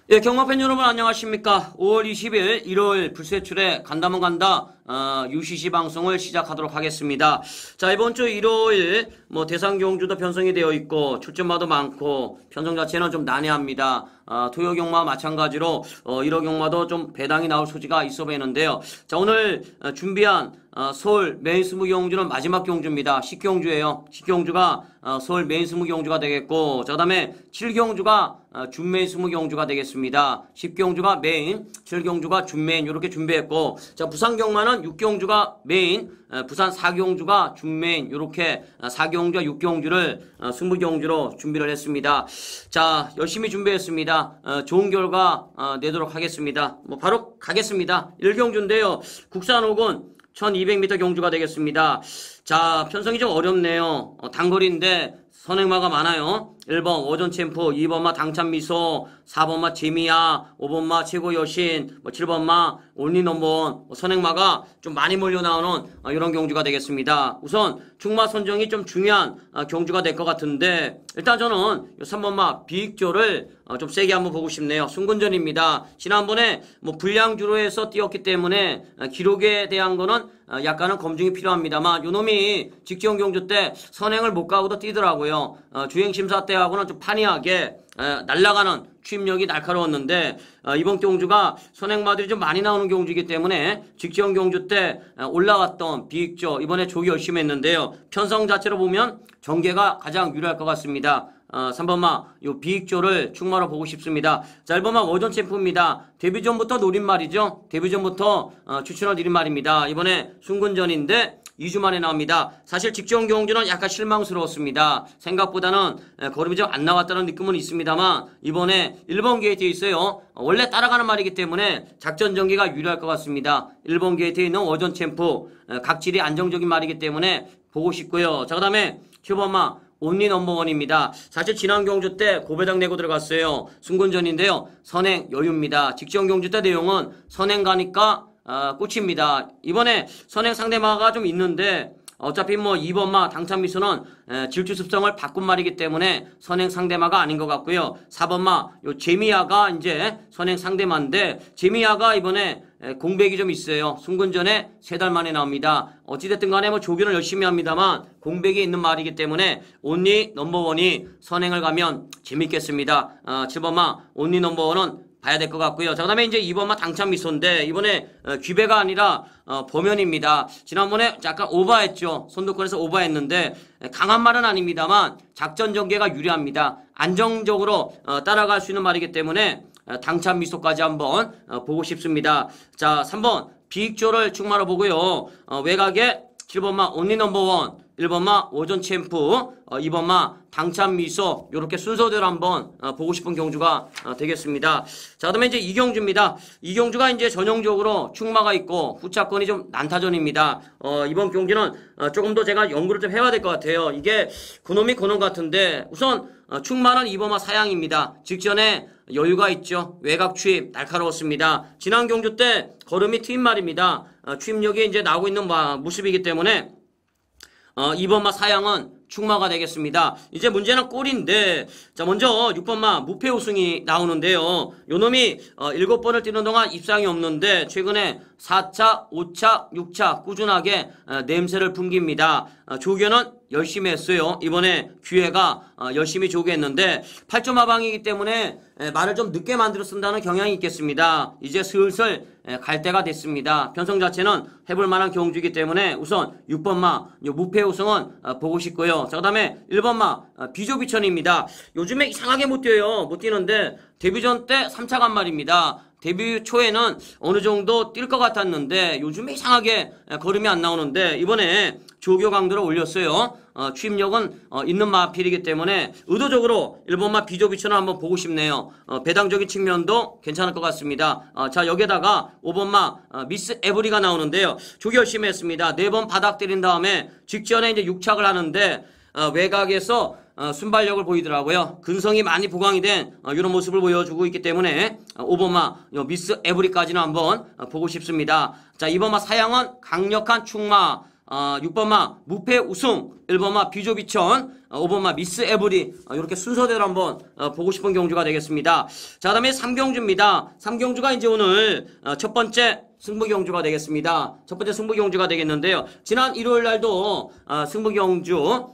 예, 경마팬 여러분 안녕하십니까. 5월 20일 일요일 불세출의 간다면 간다 UCC 방송을 시작하도록 하겠습니다. 자, 이번 주 일요일 대상 경주도 편성이 되어 있고 출전마도 많고 편성 자체는 좀 난해합니다. 토요 경마 마찬가지로 1호 경마도 좀 배당이 나올 소지가 있어 보이는데요. 자, 오늘 준비한 서울 메인 스무 경주는 마지막 경주입니다. 10경주예요. 10경주가 서울 메인 스무 경주가 되겠고, 자, 그다음에 7경주가 준메인 스무 경주가 되겠습니다. 10경주가 메인, 7경주가 준메인 이렇게 준비했고, 자, 부산 경마는 6경주가 메인, 부산 4경주가 준메인 이렇게 4경주와 6경주를 20경주로 준비를 했습니다. 자, 열심히 준비했습니다. 좋은 결과 내도록 하겠습니다. 바로 가겠습니다. 1경주인데요. 국산 혹은 1200m 경주가 되겠습니다. 자, 편성이 좀 어렵네요. 단거리인데 선행마가 많아요. 1번 오전 챔프, 2번마 당찬미소, 4번마 재미야, 5번마 최고여신, 7번마 온리 넘버원, 선행마가 좀 많이 몰려 나오는 이런 경주가 되겠습니다. 우선 중마 선정이 좀 중요한 경주가 될 것 같은데, 일단 저는 3번마 비익조를 좀 세게 한번 보고 싶네요. 순근전입니다. 지난번에 불량주로 해서 뛰었기 때문에 기록에 대한 거는 약간은 검증이 필요합니다만, 요놈이 직전 경주 때 선행을 못 가고도 뛰더라고요. 주행심사 때하고는 좀 판이하게 날아가는 추임력이 날카로웠는데, 이번 경주가 선행마들이 좀 많이 나오는 경주이기 때문에 직전 경주 때 올라갔던 비익조 이번에 조기 열심히 했는데요. 편성 자체로 보면 전개가 가장 유리할 것 같습니다. 3번마 요 비익조를 충마로 보고 싶습니다. 자, 1번마 워전 챔프입니다. 데뷔전부터 노린 말이죠. 데뷔전부터 추천을 드린 말입니다. 이번에 순근전인데 2주 만에 나옵니다. 사실 직전 경주는 약간 실망스러웠습니다. 생각보다는 걸음이 좀 안 나왔다는 느낌은 있습니다만, 이번에 1번 게이트에 있어요. 원래 따라가는 말이기 때문에 작전 전개가 유리할 것 같습니다. 1번 게이트에 있는 워전 챔프, 각질이 안정적인 말이기 때문에 보고 싶고요. 자, 그 다음에 7번마 온리 넘버원입니다. 사실 지난 경주 때 고배당 내고 들어갔어요. 순근전인데요. 선행 여유입니다. 직전 경주 때 내용은 선행 가니까 꽂힙니다. 이번에 선행 상대마가 좀 있는데, 어차피 2번마 당찬미소는 질주 습성을 바꾼 말이기 때문에 선행 상대마가 아닌 것 같고요. 4번마 요 재미야가 이제 선행 상대마인데, 재미야가 이번에 공백이 좀 있어요. 순근전에 3달 만에 나옵니다. 어찌됐든 간에 조견을 열심히 합니다만 공백이 있는 말이기 때문에 온리 넘버원이 선행을 가면 재밌겠습니다. 7번마 온리 넘버원은 봐야 될 것 같고요. 자, 그 다음에 이제 2번마 당찬미소인데, 이번에 귀배가 아니라 범연입니다. 지난번에 약간 오버했죠. 선두권에서 오버했는데 강한 말은 아닙니다만 작전 전개가 유리합니다. 안정적으로 따라갈 수 있는 말이기 때문에 당찬미소까지 한번 보고 싶습니다. 자, 3번 비익조를 충마로 보고요. 외곽에 7번마 온리 넘버원, 1번마 오전 챔프, 2번마 당찬미소 요렇게 순서대로 한번 보고 싶은 경주가 되겠습니다. 자, 그다음에 이제 2경주입니다. 2경주가 이제 전형적으로 충마가 있고 후차권이 좀 난타전입니다. 이번 경주는 조금 더 제가 연구를 좀 해야 될 것 같아요. 이게 그놈이 그놈 같은데, 우선 충마는 2번마 사양입니다. 직전에 여유가 있죠. 외곽 추임 날카로웠습니다. 지난 경주 때 걸음이 트인 말입니다. 추임력이 이제 나오고 있는 모습이기 때문에 2번마 사양은 충마가 되겠습니다. 이제 문제는 꼴인데, 자, 먼저 6번마 무패 우승이 나오는데요. 요놈이 7번을 뛰는 동안 입상이 없는데 최근에 4차, 5차, 6차 꾸준하게 냄새를 풍깁니다. 조견은 열심히 했어요. 이번에 기회가 열심히 조개했는데 8점 하방이기 때문에 말을 좀 늦게 만들어 쓴다는 경향이 있겠습니다. 이제 슬슬 갈 때가 됐습니다. 편성 자체는 해볼 만한 경주이기 때문에 우선 6번마 무패 우승은 보고 싶고요. 자, 그 다음에 1번마 비조비천입니다. 요즘에 이상하게 못 뛰어요. 못 뛰는데 데뷔전 때 3차 간 말입니다. 데뷔 초에는 어느 정도 뛸 것 같았는데 요즘에 이상하게 걸음이 안 나오는데, 이번에 조교 강도를 올렸어요. 추임력은 있는 마필이기 때문에 의도적으로 1번마 비조비천을 한번 보고 싶네요. 배당적인 측면도 괜찮을 것 같습니다. 자, 여기에다가 5번마 미스 에브리가 나오는데요. 조교 열심히 했습니다. 4번 바닥 때린 다음에 직전에 이제 6착을 하는데 외곽에서 순발력을 보이더라고요. 근성이 많이 부각이 된 이런 모습을 보여주고 있기 때문에 5번마 미스 에브리까지는 한번 보고 싶습니다. 자, 2번마 사양은 강력한 충마, 6번마 무패 우승, 1번마 비조비천, 5번마 미스 에브리, 이렇게 순서대로 한번 보고 싶은 경주가 되겠습니다. 자, 그다음에 3경주입니다. 3경주가 이제 오늘 첫 번째 승부경주가 되겠습니다. 첫 번째 승부경주가 되겠는데요. 지난 일요일 날도 승부경주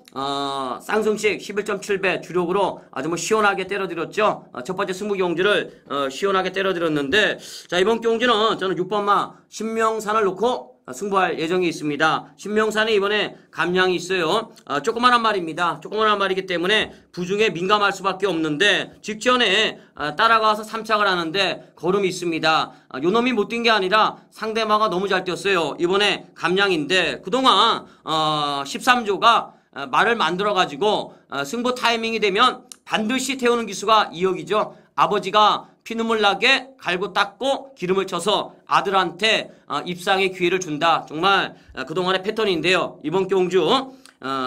쌍승식 11.7배 주력으로 아주 뭐 시원하게 때려드렸죠. 첫 번째 승부경주를 시원하게 때려드렸는데, 자, 이번 경주는 저는 6번마 신명산을 놓고 승부할 예정이 있습니다. 신명산이 이번에 감량이 있어요. 조그만한 말입니다. 조그만한 말이기 때문에 부중에 민감할 수밖에 없는데, 직전에 따라가서 3착을 하는데 걸음이 있습니다. 요놈이 못 뛴 게 아니라 상대마가 너무 잘 뛰었어요. 이번에 감량인데, 그동안 13조가 말을 만들어가지고 승부 타이밍이 되면 반드시 태우는 기수가 2억이죠. 아버지가 피눈물 나게 갈고 닦고 기름을 쳐서 아들한테 입상의 기회를 준다. 정말 그동안의 패턴인데요. 이번 경주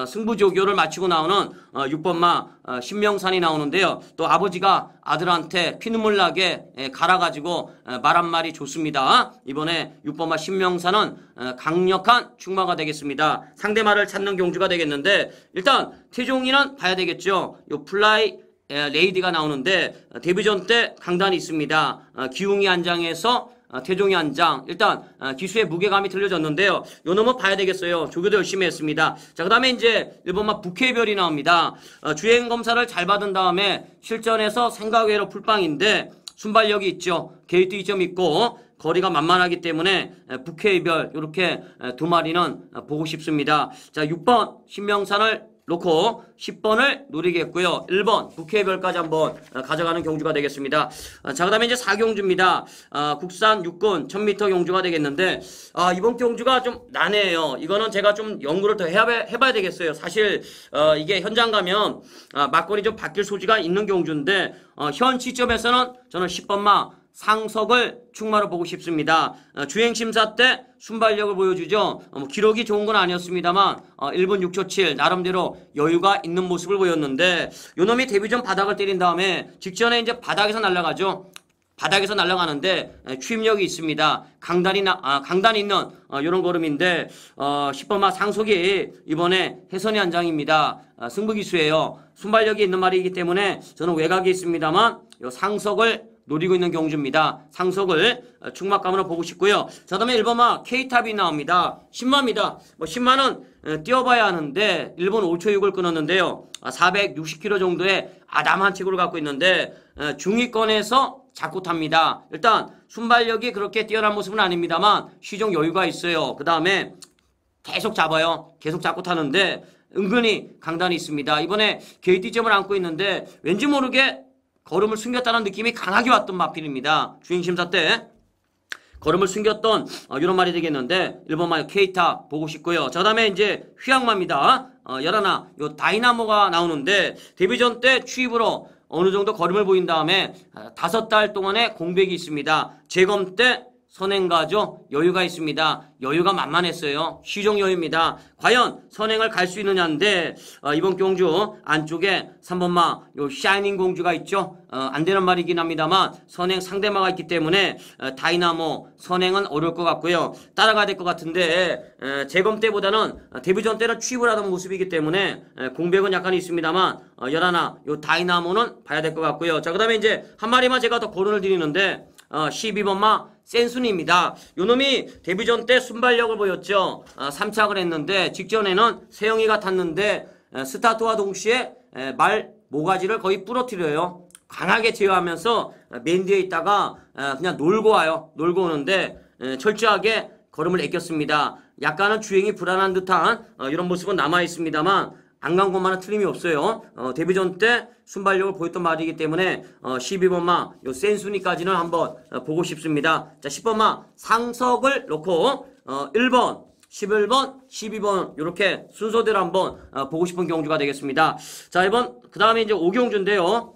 승부조교를 마치고 나오는 6번마 신명산이 나오는데요. 또 아버지가 아들한테 피눈물 나게 갈아가지고 말 한마디 좋습니다. 이번에 6번마 신명산은 강력한 충마가 되겠습니다. 상대말을 찾는 경주가 되겠는데, 일단 태종이는 봐야 되겠죠. 요 플라이 레이디가 나오는데 데뷔전 때 강단이 있습니다. 기웅이 한 장에서 태종이 한 장. 일단 기수의 무게감이 틀려졌는데요. 요 놈은 봐야 되겠어요. 조교도 열심히 했습니다. 자, 그 다음에 이제 1번마 북해별이 나옵니다. 주행검사를 잘 받은 다음에 실전에서 생각외로 풀빵인데 순발력이 있죠. 게이트 2점 있고 거리가 만만하기 때문에 북해별 이렇게 두 마리는 보고 싶습니다. 자, 6번 신명산을 놓고 10번을 노리겠고요. 1번 북해별까지 한번 가져가는 경주가 되겠습니다. 자, 그 다음에 이제 4경주입니다. 국산 육군 1000m 경주가 되겠는데, 이번 경주가 좀 난해해요. 이거는 제가 좀 연구를 더 해봐야 되겠어요. 사실 이게 현장 가면 막걸리 좀 바뀔 소지가 있는 경주인데, 현 시점에서는 저는 10번마 상석을 충마로 보고 싶습니다. 주행심사 때 순발력을 보여주죠. 기록이 좋은 건 아니었습니다만 1분 6초 7 나름대로 여유가 있는 모습을 보였는데, 요놈이 데뷔전 바닥을 때린 다음에 직전에 이제 바닥에서 날아가죠. 바닥에서 날아가는데 추임력이 있습니다. 강단이 있는 이런 걸음인데, 10번마 상속이 이번에 해선이 한 장입니다. 승부기수예요. 순발력이 있는 말이기 때문에 저는 외곽이 있습니다만 요 상석을 노리고 있는 경주입니다. 상석을 충막감으로 보고 싶고요. 자, 다음에 1번마 K탑이 나옵니다. 10마입니다. 10마는 뛰어봐야 하는데 1분 5초 6을 끊었는데요. 460km 정도의 아담한 체구를 갖고 있는데 중위권에서 자꾸 탑니다. 일단 순발력이 그렇게 뛰어난 모습은 아닙니다만 시종 여유가 있어요. 그 다음에 계속 잡아요. 계속 잡고 타는데 은근히 강단이 있습니다. 이번에 게이트점을 안고 있는데 왠지 모르게 걸음을 숨겼다는 느낌이 강하게 왔던 마필입니다. 주행심사 때 걸음을 숨겼던 이런 말이 되겠는데 1번마 K탑 보고 싶고요. 자, 다음에 이제 휘양마입니다. 11요 다이나모가 나오는데 데뷔전 때 취입으로 어느 정도 걸음을 보인 다음에 5달 동안의 공백이 있습니다. 재검 때 선행가죠. 여유가 있습니다. 여유가 만만했어요. 시종 여유입니다. 과연 선행을 갈 수 있느냐인데, 이번 경주 안쪽에 3번마 요 샤이닝 공주가 있죠. 안 되는 말이긴 합니다만 선행 상대마가 있기 때문에 다이나모 선행은 어려울 것 같고요. 따라가야 될 것 같은데, 재검 때보다는 데뷔전 때는 취입을 하던 모습이기 때문에 공백은 약간 있습니다만 11요 다이나모는 봐야 될 것 같고요. 자, 그 다음에 이제 한 마리만 제가 더 거론을 드리는데 12번마 센순이입니다. 요놈이 데뷔전 때 순발력을 보였죠. 3착을 했는데 직전에는 세영이가 탔는데 스타트와 동시에 말 모가지를 거의 부러뜨려요. 강하게 제어하면서 맨 뒤에 있다가 그냥 놀고 와요. 놀고 오는데 철저하게 걸음을 아꼈습니다. 약간은 주행이 불안한 듯한 이런 모습은 남아있습니다만 안 간 것만은 틀림이 없어요. 데뷔전 때 순발력을 보였던 말이기 때문에 12번마 요 센순이까지는 한번 보고 싶습니다. 자, 10번마 상석을 놓고 1번, 11번, 12번 이렇게 순서대로 한번 보고 싶은 경주가 되겠습니다. 자, 이번 그 다음에 이제 5경주인데요.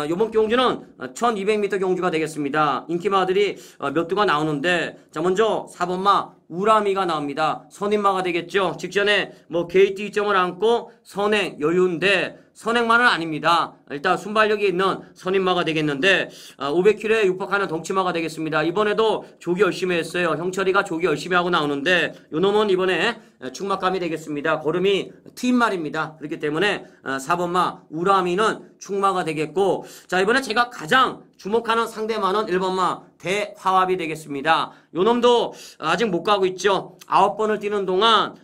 요번 경주는 1200m 경주가 되겠습니다. 인기마들이 몇 두가 나오는데, 자, 먼저 4번마 우라미가 나옵니다. 선인마가 되겠죠. 직전에 뭐 게이트 2점을 안고 선행 여유인데 선행만은 아닙니다. 일단 순발력이 있는 선임마가 되겠는데 500kg에 육박하는 덩치마가 되겠습니다. 이번에도 조기 열심히 했어요. 형철이가 조기 열심히 하고 나오는데 요놈은 이번에 충막감이 되겠습니다. 걸음이 트인 말입니다. 그렇기 때문에 4번마 우람이는 충마가 되겠고, 자 이번에 제가 가장 주목하는 상대마는 1번마 대화합이 되겠습니다. 요놈도 아직 못 가고 있죠. 9번을 뛰는 동안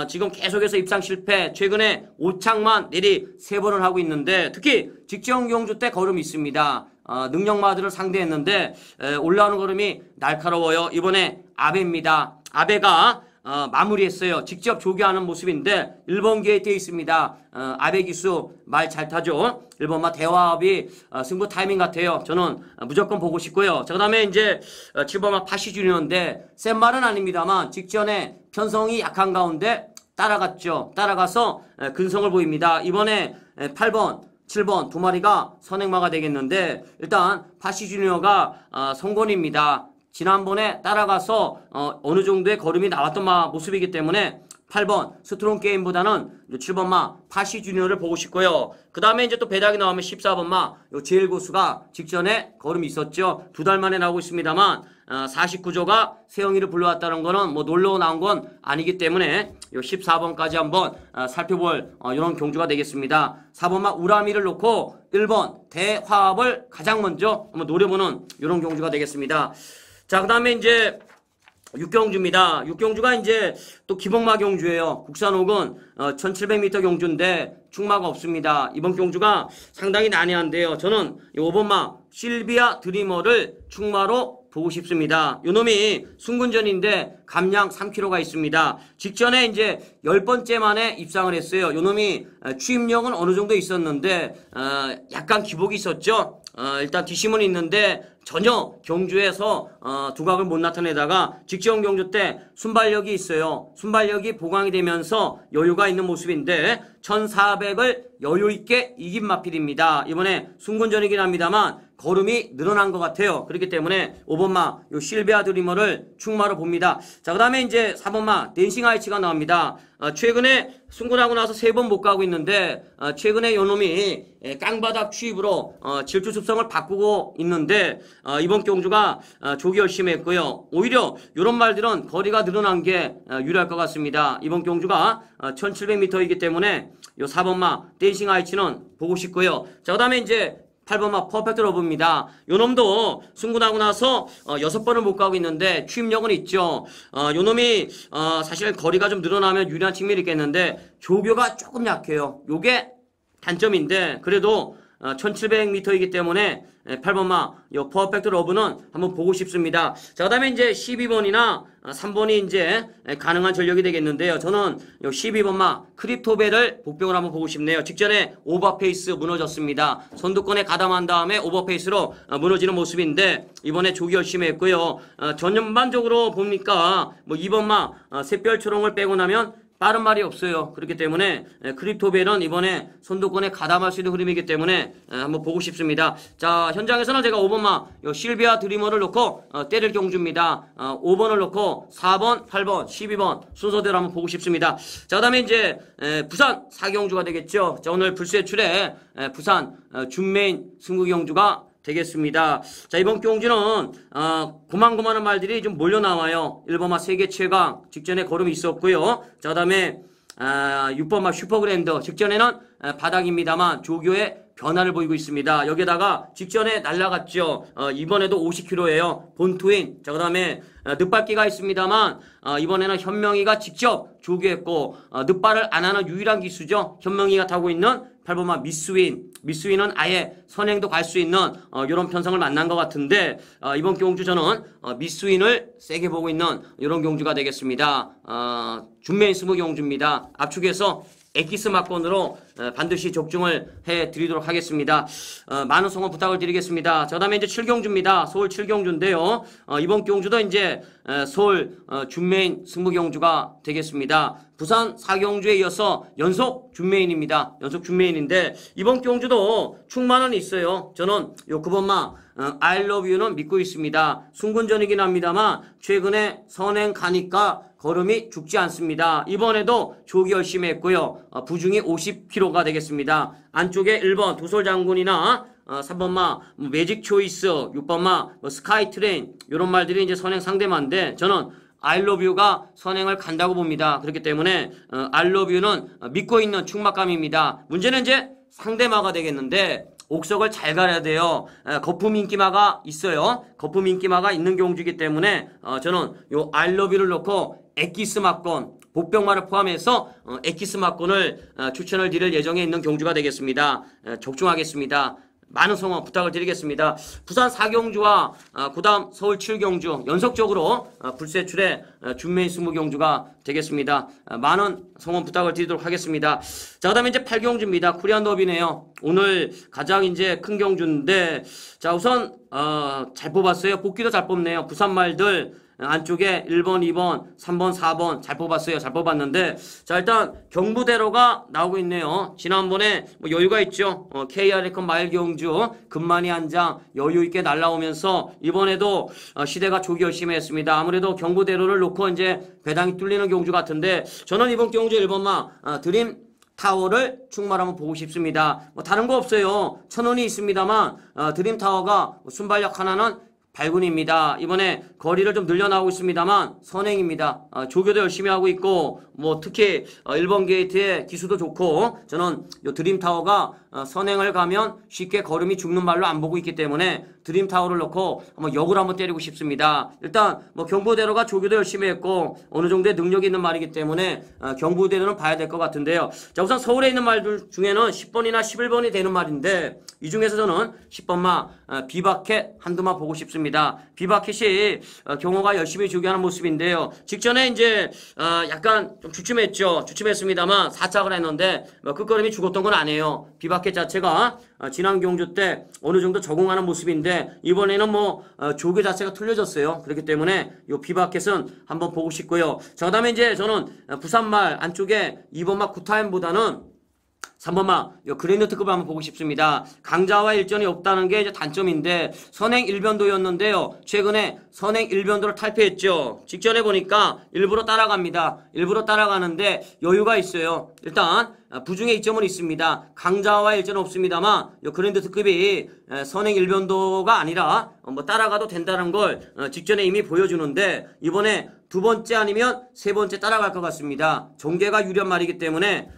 지금 계속해서 입상 실패, 최근에 5창만 내리 3번을 하고 있는데, 특히 직전 경주 때 걸음이 있습니다. 능력마들을 상대했는데 올라오는 걸음이 날카로워요. 이번에 아베입니다. 아베가 마무리했어요. 직접 조교하는 모습인데 1번 게이트에 있습니다. 아베 기수 말 잘 타죠. 1번마 대화합이 승부 타이밍 같아요. 저는 무조건 보고 싶고요. 자, 그 다음에 이제 7번마 파시주니어인데 센 말은 아닙니다만 직전에 편성이 약한 가운데 따라갔죠. 따라가서 근성을 보입니다. 이번에 8번 7번 두 마리가 선행마가 되겠는데, 일단 파시주니어가 성권입니다. 지난번에 따라가서 어느 정도의 걸음이 나왔던 모습이기 때문에 8번 스트롱 게임보다는 7번마 파시주니어를 보고 싶고요. 그 다음에 이제 또 배당이 나오면 14번마 요 제일 고수가 직전에 걸음이 있었죠. 2달 만에 나오고 있습니다만 49조가 세영이를 불러왔다는 거는 뭐 놀러 나온 건 아니기 때문에 요 14번까지 한번 살펴볼 이런 경주가 되겠습니다. 4번마 우라미를 놓고 1번 대화합을 가장 먼저 한번 노려보는 이런 경주가 되겠습니다. 자, 그 다음에 이제 6경주입니다. 6경주가 이제 또 기복마 경주예요. 국산옥은 1700m 경주인데 충마가 없습니다. 이번 경주가 상당히 난해한데요. 저는 5번마 실비아 드리머를 충마로 보고 싶습니다. 요놈이 순군전인데 감량 3kg가 있습니다. 직전에 이제 10번째 만에 입상을 했어요. 요놈이 취임력은 어느 정도 있었는데 약간 기복이 있었죠. 일단 뒷심은 있는데 전혀 경주에서 두각을 못 나타내다가 직전 경주 때 순발력이 있어요. 순발력이 보강이 되면서 여유가 있는 모습인데 1400을 여유있게 이긴 마필입니다. 이번에 순군전이긴 합니다만 걸음이 늘어난 것 같아요. 그렇기 때문에 5번마 요 실비아 드리머를 충마로 봅니다. 자, 그 다음에 이제 4번마 댄싱 아이치가 나옵니다. 최근에 순군하고 나서 3번 못 가고 있는데 최근에 요놈이 깡바닥 취입으로 질주 습성을 바꾸고 있는데 이번 경주가 조기 열심히 했고요. 오히려 이런 말들은 거리가 늘어난 게 유리할 것 같습니다. 이번 경주가 1700m이기 때문에 요 4번마 댄싱 아이치는 보고 싶고요. 자, 그 다음에 이제 8번마 퍼펙트 러브입니다. 요놈도 승군하고 나서 6번을 못 가고 있는데 취임력은 있죠. 요놈이 사실 거리가 좀 늘어나면 유리한 측면이 있겠는데 조교가 조금 약해요. 요게 단점인데 그래도 1700m이기 때문에 8번마 요 퍼펙트 러브는 한번 보고 싶습니다. 자, 그 다음에 이제 12번이나 3번이 이제 가능한 전력이 되겠는데요. 저는 요 12번마 크립토벨을 복병을 한번 보고 싶네요. 직전에 오버페이스 무너졌습니다. 선두권에 가담한 다음에 오버페이스로 무너지는 모습인데 이번에 조기 열심히 했고요. 전반적으로 보니까 뭐 2번마 샛별초롱을 빼고 나면 빠른 말이 없어요. 그렇기 때문에 크립토벨은 이번에 선두권에 가담할 수 있는 흐름이기 때문에 한번 보고 싶습니다. 자, 현장에서는 제가 5번마 실비아 드리머를 놓고 때릴 경주입니다. 5번을 놓고 4번, 8번, 12번 순서대로 한번 보고 싶습니다. 자, 그 다음에 이제 부산 4경주가 되겠죠. 자, 오늘 불세출에 부산 준메인 승구 경주가 되겠습니다. 자, 이번 경주는 고만고만한 말들이 좀 몰려 나와요. 1번마 세계 최강 직전에 걸음이 있었고요. 자, 그다음에 6번마 슈퍼그랜드 직전에는 바닥입니다만 조교의 변화를 보이고 있습니다. 여기에다가 직전에 날라갔죠. 이번에도 50kg예요. 본투인. 자, 그다음에 늑발기가 있습니다만 이번에는 현명이가 직접 조교했고 늑발을 안 하는 유일한 기수죠. 현명이가 타고 있는 8번마 미스윈. 미스윈은 아예 선행도 갈 수 있는 이런 편성을 만난 것 같은데 이번 경주 저는 미스윈을 세게 보고 있는 이런 경주가 되겠습니다. 준메인 스무 경주입니다. 압축해서 엑기스 막건으로 반드시 적중을 해드리도록 하겠습니다. 많은 성원 부탁을 드리겠습니다. 자, 그다음에 이제 7경주입니다. 서울 7경주인데요. 이번 경주도 이제 서울 준메인 승부경주가 되겠습니다. 부산 4경주에 이어서 연속 준메인입니다. 연속 준메인인데 이번 경주도 충만은 있어요. 저는 요 9번마 I love you는 믿고 있습니다. 순군전이긴 합니다만 최근에 선행 가니까 걸음이 죽지 않습니다. 이번에도 조기 열심히 했고요. 부중이 50kg 2로가 되겠습니다. 안쪽에 1번 도솔장군이나 3번마 매직 초이스, 6번마 스카이 트레인 이런 말들이 이제 선행 상대마인데 저는 I love you가 선행을 간다고 봅니다. 그렇기 때문에 I love you는 믿고 있는 충막감입니다. 문제는 이제 상대마가 되겠는데 옥석을 잘 가려야 돼요. 거품 인기마가 있어요. 거품 인기마가 있는 경주이기 때문에 저는 요 I love you를 놓고 엑기스 막권 복병마를 포함해서 엑기스 막권을 추천을 드릴 예정에 있는 경주가 되겠습니다. 적중하겠습니다. 많은 성원 부탁을 드리겠습니다. 부산 4경주와 그다음 서울 7경주 연속적으로 불세출의 준메인 20경주가 되겠습니다. 많은 성원 부탁을 드리도록 하겠습니다. 자, 그다음에 이제 8경주입니다. 코리안 더비네요. 오늘 가장 이제 큰 경주인데 자, 우선 잘 뽑았어요. 복귀도 잘 뽑네요. 부산 말들 안쪽에 1번, 2번, 3번, 4번 잘 뽑았어요. 잘 뽑았는데 자, 일단 경부대로가 나오고 있네요. 지난번에 뭐 여유가 있죠. KR에컨 마일 경주 금만이 한 장 여유 있게 날라오면서 이번에도 시대가 조기 열심히 했습니다. 아무래도 경부대로를 놓고 이제 배당이 뚫리는 경주 같은데 저는 이번 경주 1번마 드림 타워를 충말 한번 보고 싶습니다. 뭐 다른 거 없어요. 1,000원이 있습니다만 드림 타워가 순발력 하나는 발군입니다. 이번에 거리를 좀 늘려나오고 있습니다만 선행입니다. 조교도 열심히 하고 있고 뭐 특히 1번 게이트의 기수도 좋고 저는 요 드림타워가 선행을 가면 쉽게 걸음이 죽는 말로 안 보고 있기 때문에 드림타워를 넣고 한번 역을 한번 때리고 싶습니다. 일단 뭐 경부대로가 조교도 열심히 했고 어느 정도의 능력이 있는 말이기 때문에 경부대로는 봐야 될 것 같은데요. 자, 우선 서울에 있는 말들 중에는 10번이나 11번이 되는 말인데 이 중에서 저는 10번마 비바켓 한두마 보고 싶습니다. 비바켓이 경호가 열심히 조교하는 모습인데요. 직전에 이제 약간 좀 주춤했습니다만 4착을 했는데 끝걸음이 죽었던 건 아니에요. 비바켓 자체가 지난 경주 때 어느 정도 적응하는 모습인데 이번에는 뭐 조교 자체가 틀려졌어요. 그렇기 때문에 이 비바켓은 한번 보고 싶고요. 자, 그다음에 이제 저는 부산말 안쪽에 2번마 구타임보다는 3번마 그랜드 특급을 한번 보고 싶습니다. 강자와 일전이 없다는 게 이제 단점인데 선행 1변도였는데요. 최근에 선행 1변도를 탈피했죠. 직전에 보니까 일부러 따라갑니다. 일부러 따라가는데 여유가 있어요. 일단 부중의 이점은 있습니다. 강자와 일전은 없습니다만 그랜드 특급이 선행 1변도가 아니라 뭐 따라가도 된다는 걸 직전에 이미 보여주는데 이번에 두 번째 아니면 세 번째 따라갈 것 같습니다. 종계가 유리한 말이기 때문에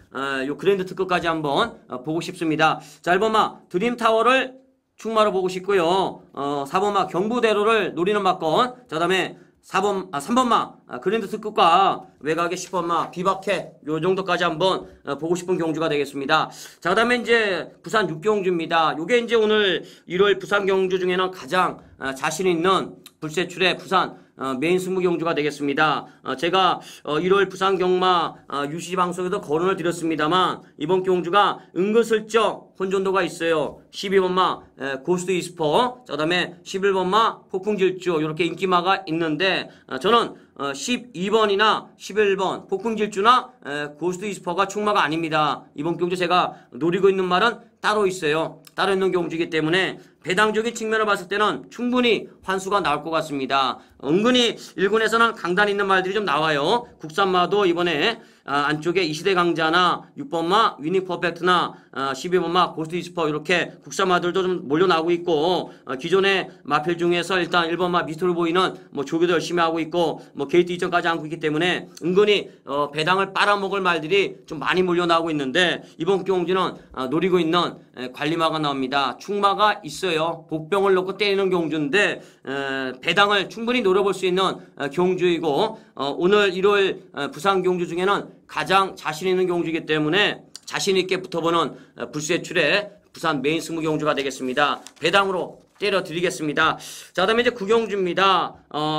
요 그랜드 특급까지 한번 보고 싶습니다. 자, 1번마 드림타워를 충마로 보고 싶고요. 4번마 경부대로를 노리는 막건. 자, 그다음에 3번마 그랜드 특급과 외곽의 10번마 비바켓 요 정도까지 한번 보고 싶은 경주가 되겠습니다. 자, 그다음에 이제 부산 6경주입니다. 요게 이제 오늘 1월 부산 경주 중에는 가장 자신 있는 불세출의 부산 메인 승부 경주가 되겠습니다. 제가 1월 부산 경마 UCG 방송에도 거론을 드렸습니다만 이번 경주가 은근슬쩍 혼돈도가 있어요. 12번마 고스트 이스퍼, 그다음에 11번마 폭풍질주 이렇게 인기마가 있는데 저는 12번이나 11번 폭풍질주나 고스트 이스퍼가 충마가 아닙니다. 이번 경주 제가 노리고 있는 말은 따로 있어요. 따로 있는 경주이기 때문에 배당적인 측면을 봤을 때는 충분히 환수가 나올 것 같습니다. 은근히 1군에서는 강단 있는 말들이 좀 나와요. 국산마도 이번에 안쪽에 이시대 강자나 6번마 위닝 퍼펙트나 12번마 고스트 이스퍼 이렇게 국산마들도 좀 몰려 나오고 있고 기존의 마필 중에서 일단 1번마 미스터로 보이는 뭐 조교도 열심히 하고 있고 뭐 게이트 이전까지 하고 있기 때문에 은근히 배당을 빨아먹을 말들이 좀 많이 몰려 나오고 있는데 이번 경주는 노리고 있는 관리마가 나옵니다. 충마가 있어요. 복병을 놓고 때리는 경주인데 배당을 충분히 노려볼 수 있는 경주이고 오늘 1월 부산 경주 중에는 가장 자신 있는 경주이기 때문에 자신 있게 붙어보는 불세출의 부산 메인 승부 경주가 되겠습니다. 배당으로 때려드리겠습니다. 자, 그다음에 이제 구경주입니다.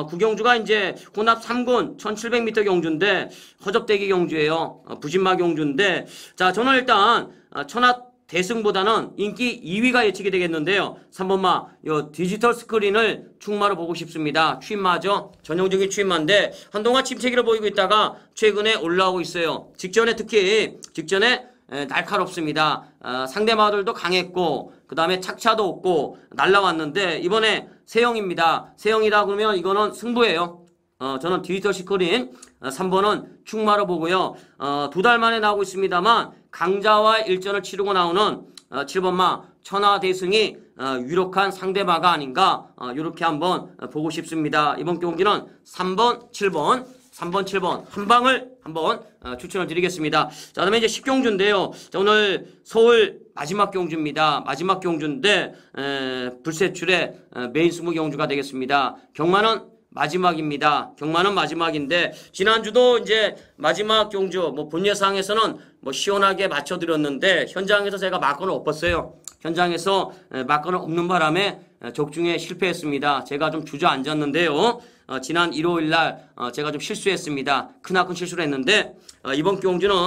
구경주가 이제 혼합 3군 1700m 경주인데 허접대기 경주예요. 부진마 경주인데 자, 저는 일단 천하 대승보다는 인기 2위가 예측이 되겠는데요. 3번마 요 디지털 스크린을 충마로 보고 싶습니다. 추임마죠. 전형적인 추임마인데 한동안 침체기를 보이고 있다가 최근에 올라오고 있어요. 직전에 날카롭습니다. 상대마들도 강했고 그 다음에 착차도 없고 날라왔는데 이번에 세형입니다. 세형이다 그러면 이거는 승부예요. 저는 디지털 스크린 3번은 충마로 보고요. 2달 만에 나오고 있습니다만 강자와 일전을 치르고 나오는 7번마 천하대승이 유력한 상대마가 아닌가 이렇게 한번 보고 싶습니다. 이번 경기는 3번, 7번 한 방을 한번 추천을 드리겠습니다. 자, 그다음에 이제 10경주인데요. 자, 오늘 서울 마지막 경주입니다. 마지막 경주인데 불세출의 메인 스무 경주가 되겠습니다. 경마는 마지막입니다. 경마는 마지막인데 지난주도 이제 마지막 경주 본 예상에서는 시원하게 맞춰드렸는데 현장에서 제가 막건을 엎었어요. 현장에서 막건을 엎는 바람에 적중에 실패했습니다. 제가 좀 주저앉았는데요. 지난 일요일 날 제가 좀 실수했습니다. 크나큰 실수를 했는데 이번 경주는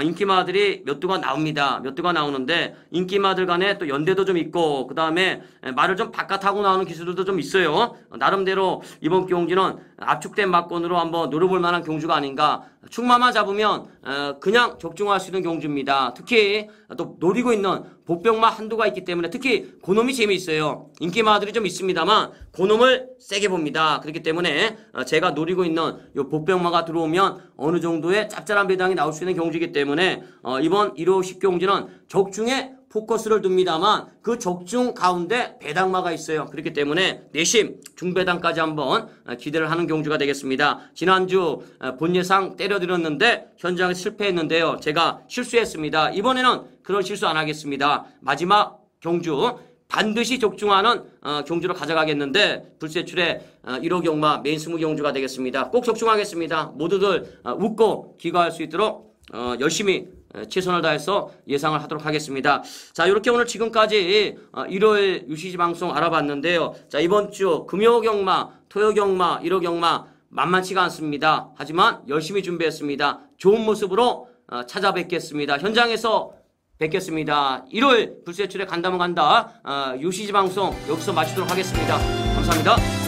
인기마들이 몇 두가 나옵니다. 몇 두가 나오는데 인기마들 간에 또 연대도 좀 있고 그 다음에 말을 좀 바깥하고 나오는 기술들도 좀 있어요. 나름대로 이번 경주는 압축된 막건으로 한번 노려볼 만한 경주가 아닌가. 충마만 잡으면 그냥 적중할 수 있는 경주입니다. 특히 또 노리고 있는 복병마 한두가 있기 때문에 특히 고놈이 재미있어요. 인기마들이 좀 있습니다만 고놈을 세게 봅니다. 그렇기 때문에 제가 노리고 있는 요 복병마가 들어오면 어느 정도의 짭짤한 배당이 나올 수 있는 경주이기 때문에 이번 1호 10경주는 적중에 포커스를 둡니다만 그 적중 가운데 배당마가 있어요. 그렇기 때문에 내심 중배당까지 한번 기대를 하는 경주가 되겠습니다. 지난주 본 예상 때려드렸는데 현장에서 실패했는데요. 제가 실수했습니다. 이번에는 그런 실수 안 하겠습니다. 마지막 경주 반드시 적중하는 경주로 가져가겠는데 불세출의 1호 경마 메인 스무 경주가 되겠습니다. 꼭 적중하겠습니다. 모두들 웃고 귀가할 수 있도록 열심히 최선을 다해서 예상을 하도록 하겠습니다. 자, 이렇게 오늘 지금까지 일요일 UCG 방송 알아봤는데요. 자, 이번 주 금요 경마, 토요 경마, 일요 경마 만만치가 않습니다. 하지만 열심히 준비했습니다. 좋은 모습으로 찾아뵙겠습니다. 현장에서 뵙겠습니다. 일요일 불세출에 간다면 간다 UCG 방송 여기서 마치도록 하겠습니다. 감사합니다.